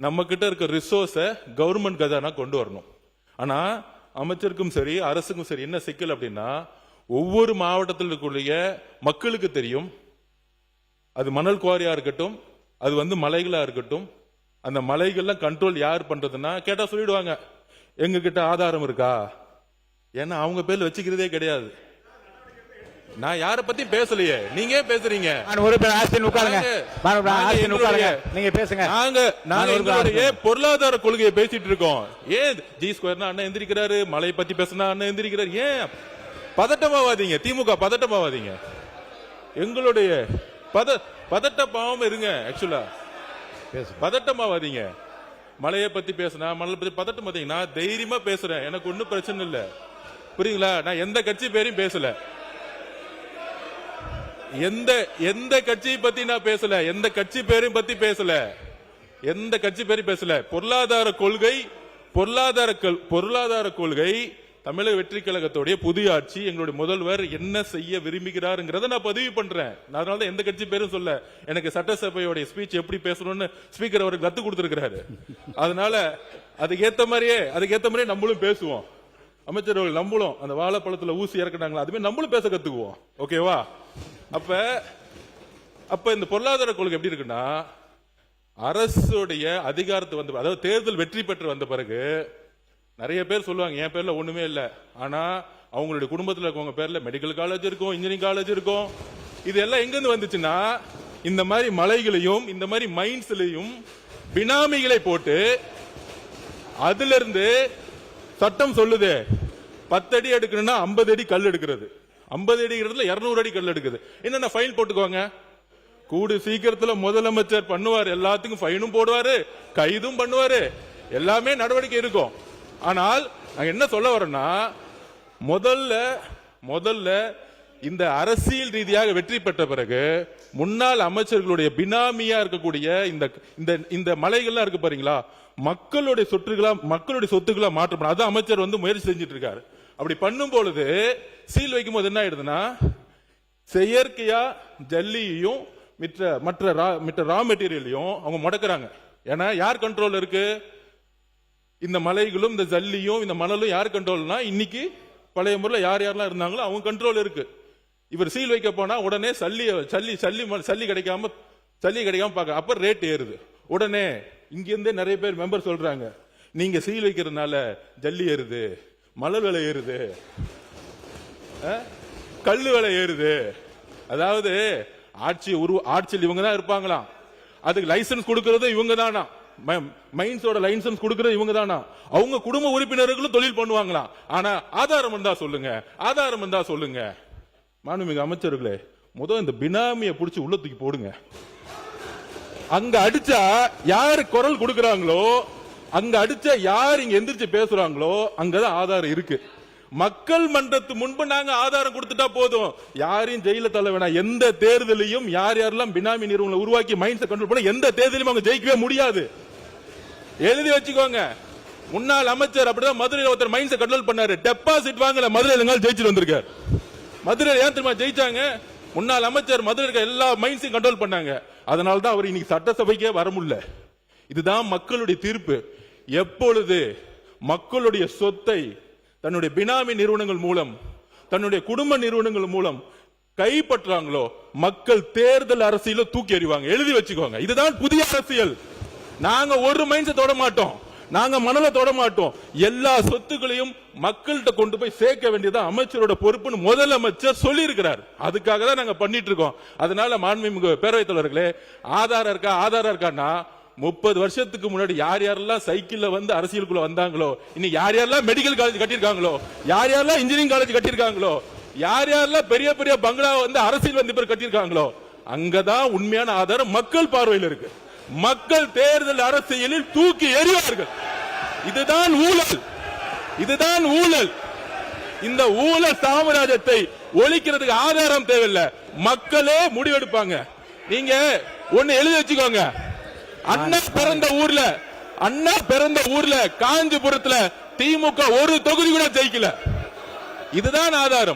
நம்ம கிட்ட இருக்க ரிசோர்ஸை கவர்மெண்ட் கஜானா கொண்டு வரணும். ஆனா அமைச்சருக்கும் சரி அரசுக்கும் சரி என்ன சிக்கல் அப்படின்னா, ஒவ்வொரு மாவட்டத்தில் இருக்கக்கூடிய மக்களுக்கு தெரியும், அது மணல் குவாரியா இருக்கட்டும், அது மலைகளா இருக்கட்டும், அந்த மலைகள்லாம் கண்ட்ரோல் யார் பண்றதுன்னா கேட்டா சொல்லிடுவாங்க, எங்க கிட்ட ஆதாரம் இருக்கா? ஏன்னா அவங்க பேர்ல வச்சுக்கிறதே கிடையாது. நான் யார பத்தி பேசலையே, நீங்க பேசுறீங்க. நீங்க பேசுங்க. நாங்க பொருளாதார கொள்கையை பேசிட்டு இருக்கோம். ஏன் ஜி ஸ்கொயர்னா அண்ணன் எந்திரிக்கிறாரு, மலையை பத்தி பேசினா அண்ணன் எந்திரிக்கிறாரு. ஏன் பதட்டமாவாதீங்க, திமுக பதட்டமாவாதீங்க. எங்களுடைய பதட்டமாவும் இருங்க. ஆக்சுவலா பதட்டமாவாதீங்க. மலையை பத்தி பேசினா மலை பத்தி பதட்டம். நான் தைரியமா பேசுறேன், எனக்கு ஒன்னும் பிரச்சனை இல்ல. புரியுங்களா? நான் எந்த கட்சி பேரையும் பேசல, எந்த கட்சியை பத்தி நான் பேசல, எந்த கட்சி பேரையும் பத்தி பேசல, எந்த கட்சி பேரையும் பேசல. பொருளாதார கொள்கை தமிழக வெற்றி கழகத்துடைய புதிய ஆட்சி, எங்களுடைய முதல்வர் என்ன செய்ய விரும்புகிறாருங்கிறத நான் பதிவு பண்றேன். அதனால எந்த கட்சி பேரும் சொல்ல. எனக்கு சட்டசபையோட ஸ்பீச் எப்படி பேசணும்னு ஸ்பீக்கர் அவருக்கு கத்து கொடுத்திருக்கிறாரு. அதனால அதுக்கேத்த மாதிரியே நம்மளும் பேசுவோம். அமைச்சர்கள் நம்மளும் அந்த வாழைப்பழத்துல ஊசி இறக்குனாங்களா, அதுமே நம்மளும் பேச கத்துக்குவோம். ஓகேவா? அப்ப இந்த பொருளாதார கொள்கை எப்படி இருக்குன்னா, அரசுடைய அதிகாரத்தை அதாவது தேர்தல் வெற்றி பெற்று வந்த பிறகு நிறைய பேர் சொல்லுவாங்க என் பேர்ல ஒண்ணுமே இல்ல, ஆனா அவங்களுடைய குடும்பத்தில் இருக்கவங்க பேர்ல மெடிக்கல் காலேஜ் இருக்கும், இன்ஜினியரிங் காலேஜ் இருக்கும். இது எல்லாம் எங்க இருந்து வந்துச்சுன்னா, இந்த மாதிரி மலைகளையும் இந்த மாதிரி மைன்ஸ்லயும் பினாமிகளை போட்டு, அதுல இருந்து சட்டம் சொல்லுது 10 அடி எடுக்கணும்னா 50 அடி கல் எடுக்கிறது, 50 அடி 200 அடி கல் எடுக்குது. என்னென்ன ஃபைன் போட்டுக்கோங்க. கூடு சீக்கிரத்தில் முதலமைச்சர் பண்ணுவார், எல்லாத்துக்கும் ஃபைனும் போடுவாரு, கைதும் பண்ணுவாரு, எல்லாமே நடவடிக்கை இருக்கும். ஆனால் நான் என்ன சொல்ல வரேன்னா, முதல்ல இந்த அரசியல் ரீதியாக வெற்றி பெற்ற பிறகு முன்னாள் அமைச்சர்களுடைய பினாமியா இருக்கக்கூடிய இந்த மலைகள்லாம் இருக்கு பாருங்களா, மக்களுடைய சொத்துக்களா மாற்றம். அதான் அமைச்சர் முயற்சி செஞ்சிட்டு இருக்காரு. அப்படி பண்ணும் பொழுது சீல் வைக்கும் போது என்ன ஆயிடுதுன்னா, செயற்கையா ஜல்லியையும் மற்ற ரா மெட்டீரியலையும் அவங்க முடக்கிறாங்க. ஏன்னா யார் கண்ட்ரோல் இருக்கு? இந்த மலைகளும் இந்த ஜல்லியும் இந்த மணலும் யார் கண்ட்ரோல்னா, இன்னைக்கு பழைய முறையில் யாரெல்லாம் இருந்தாங்களோ அவங்க கண்ட்ரோல் இருக்கு. இவர் சீல் வைக்க போனா உடனே சல்லி கிடைக்காம பார்க்க, அப்ப ரேட் ஏறுது. உடனே இங்க இருந்தே நிறைய பேர் மெம்பர் சொல்றாங்க, நீங்க சீல் வைக்கிறதுனால ஜல்லி ஏறுது, மணல் விலை ஏறுது, கல்லு விலை ஏறுது. அதாவது ஆட்சியில் இவங்க தான் இருப்பாங்களாம், அதுக்கு லைசன்ஸ் கொடுக்கறது இவங்க தானா, மைன்ஸோட லைசன்ஸ் கொடுக்கறது இவங்க தானா, அவங்க குடும்ப உறுப்பினர்களும் தொழில் பண்ணுவாங்களாம். ஆனா ஆதாரம் இருந்தா சொல்லுங்க. மாண்புமிகு அமைச்சர்களே, இந்த பினாமியை புடிச்சு உள்ள தூக்கி போடுங்க. அங்க அடிச்சா யாரு குரல் கொடுக்கறாங்களோ, அங்க அடிச்சா யார் இங்க எந்திரிச்சு பேசுறாங்களோ அங்கதான் ஆதாரம் இருக்கு. மக்கள் மன்றத்து முன்பு நாங்க ஆதாரம் கொடுத்துட்டா போதும், யாரையும் ஜெயில தள்ள வேணாம். எந்த தேர்தலையும் யாரெல்லாம் பினாமி நிறுவனங்களை உருவாக்கி மைண்ட்ஸை கண்ட்ரோல் பண்ண எந்த தேர்தலையும் அவங்க ஜெயிக்கவே முடியாது. எழுதி வச்சுக்கோங்க. முன்னாள் அமைச்சர் அப்படிதான் மதுரையில் ஒருத்தர் மைண்ட்ஸை கண்ட்ரோல் பண்ணாரு, டெபாசிட் வாங்கல, மதுரையில் ஜெயிச்சுட்டு வந்திருக்காரு. மதுரையில் ஏன் தெரியுமா ஜெயிச்சாங்க? முன்னாள் அமைச்சர் மதுரை இருக்க எல்லா மைண்ட்ஸையும் கண்ட்ரோல் பண்ணாங்க. அதனால்தான் அவர் இன்னைக்கு சட்டசபைக்கே வர முடியல. இதுதான் மக்களுடைய தீர்ப்பு. எப்பொழுது மக்களுடைய சொத்தை தன்னுடைய பினாமி நிறுவனங்கள் மூலம், தன்னுடைய குடும்ப நிறுவனங்கள் மூலம் கைப்பற்றாங்களோ, மக்கள் தேர்தல் அரசியல தூக்கி எறிவாங்க. எழுதி வச்சுக்கோங்க. இதுதான் புதிய அரசியல். நாங்க ஒரு மைண்ட்ஸை தொட மாட்டோம், நாங்க மணலை தொட மாட்டோம். எல்லா சொத்துக்களையும் மக்கள்கிட்ட கொண்டு போய் சேர்க்க வேண்டியது அமைச்சரோட பொறுப்புன்னு முதலமைச்சர் சொல்லி இருக்கிறார். அதுக்காக தான் நாங்க பண்ணிட்டு இருக்கோம். அதனால மாண்புமிகு பேரவைத் தலைவர்களே, ஆதாரம் இருக்கான்னா 30 வருஷத்துக்கு முன்னாடி யாரெல்லாம் சைக்கிள்ல அரசியலுக்குள்ள வந்தாங்களோ, இன்னைக்கு யாரெல்லாம் மெடிக்கல் காலேஜ் கட்டியிருக்காங்களோ, யாரெல்லாம் இன்ஜினியரிங் காலேஜ் கட்டியிருக்காங்களோ, யாரெல்லாம் பெரிய பெரிய பங்களா அரசியல் பேர் கட்டியிருக்காங்களோ, அங்கதான் உண்மையான ஆதாரம் மக்கள் பார்வையில் இருக்கு. மக்கள் தேர்தல் அரசியலில் தூக்கி எறிவார்கள். இதுதான் ஊழல். இந்த ஊழல் சாம்ராஜ்யத்தை ஒழிக்கிறதுக்கு ஆதாரம் தேவையில்லை, மக்களே முடிவெடுப்பாங்க. நீங்க ஒன்னு எழுதி வச்சுக்கோங்க. அண்ணா பிறந்த ஊர்ல காஞ்சிபுரத்துல திமுக ஒரு தொகுதி கூட ஜெயிக்கல. இதுதான் ஆதாரம்.